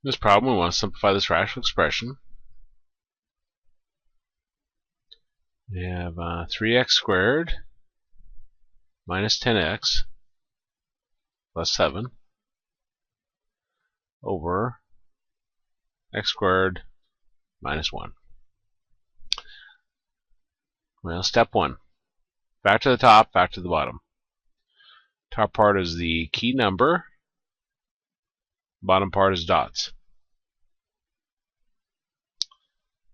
In this problem, we want to simplify this rational expression. We have 3x squared minus 10x plus 7 over x squared minus 1. Well, step 1. Factor the top, factor the bottom. Top part is the key number. Bottom part is dots.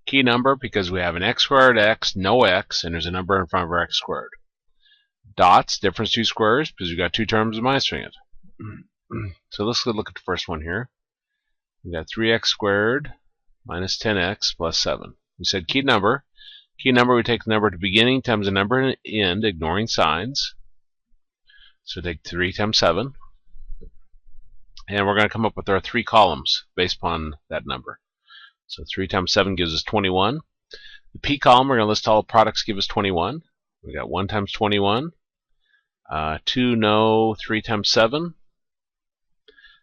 Key number because we have an x squared, x, no x, and there's a number in front of our x squared. Dots, difference two squares, because we've got two terms minusing it. So let's look at the first one here. We've got 3x squared minus 10x plus 7. We said key number. Key number, we take the number at the beginning times the number at the end, ignoring signs. So take 3 times 7. And we're going to come up with our 3 columns based upon that number. So 3 times 7 gives us 21. The P column, we're going to list all products, give us 21. We got 1 times 21. 2, no, 3 times 7.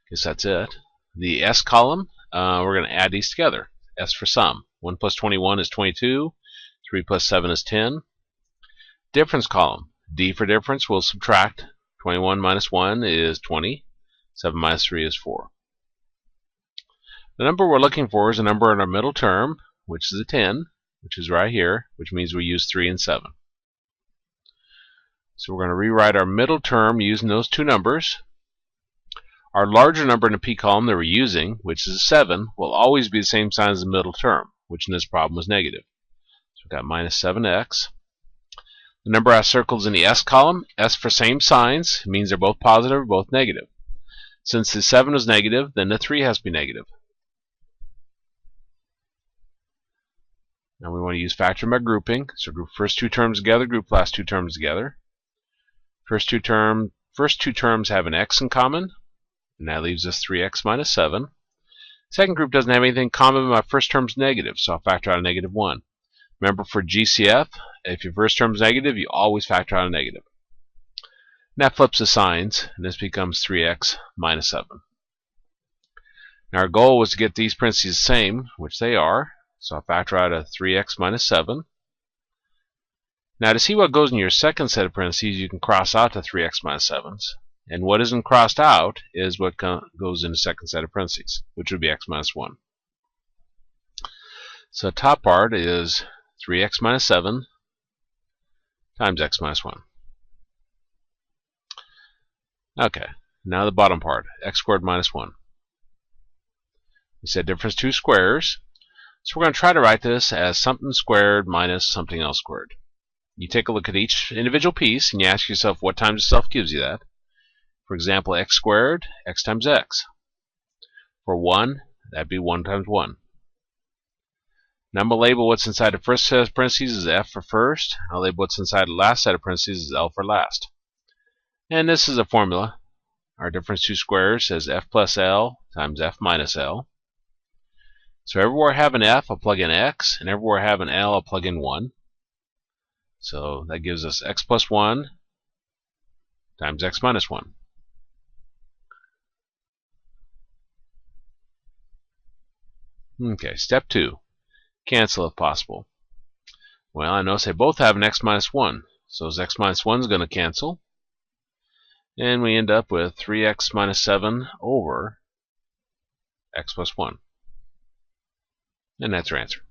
Guess that's it. The S column, we're going to add these together. S for sum. 1 plus 21 is 22. 3 plus 7 is 10. Difference column. D for difference, we'll subtract. 21 minus 1 is 20. 7 minus 3 is 4. The number we're looking for is a number in our middle term, which is a 10, which is right here, which means we use 3 and 7. So we're going to rewrite our middle term using those two numbers. Our larger number in the P column that we're using, which is a 7, will always be the same sign as the middle term, which in this problem was negative. So we've got minus 7x. The number I circled is in the S column. S for same signs. It means they're both positive or both negative. Since the 7 is negative, then the 3 has to be negative. Now we want to use factoring by grouping. So group first two terms together, group last two terms together. First two terms have an x in common, and that leaves us 3x minus 7. Second group doesn't have anything in common, but my first term's negative, so I'll factor out a negative 1. Remember, for GCF, if your first term's negative, you always factor out a negative. And that flips the signs, and this becomes 3x minus 7. Now our goal was to get these parentheses the same, which they are. So I'll factor out a 3x minus 7. Now to see what goes in your second set of parentheses, you can cross out the 3x minus 7s. And what isn't crossed out is what goes in the second set of parentheses, which would be x minus 1. So the top part is 3x minus 7 times x minus 1. Okay, now the bottom part, x squared minus 1. We said difference two squares. So we're going to try to write this as something squared minus something else squared. You take a look at each individual piece and you ask yourself what times itself gives you that. For example, x squared, x times x. For 1, that'd be 1 times 1. Now I'm going to label what's inside the first set of parentheses as f for first. I'll label what's inside the last set of parentheses as l for last. And this is a formula. Our difference two squares says f plus l times f minus l. So everywhere I have an f, I'll plug in x, and everywhere I have an l, I'll plug in 1. So that gives us x plus 1 times x minus 1. Okay, step 2. Cancel if possible. Well, I notice they both have an x minus 1. So this x minus 1 is going to cancel. And we end up with 3x minus 7 over x plus 1. And that's our answer.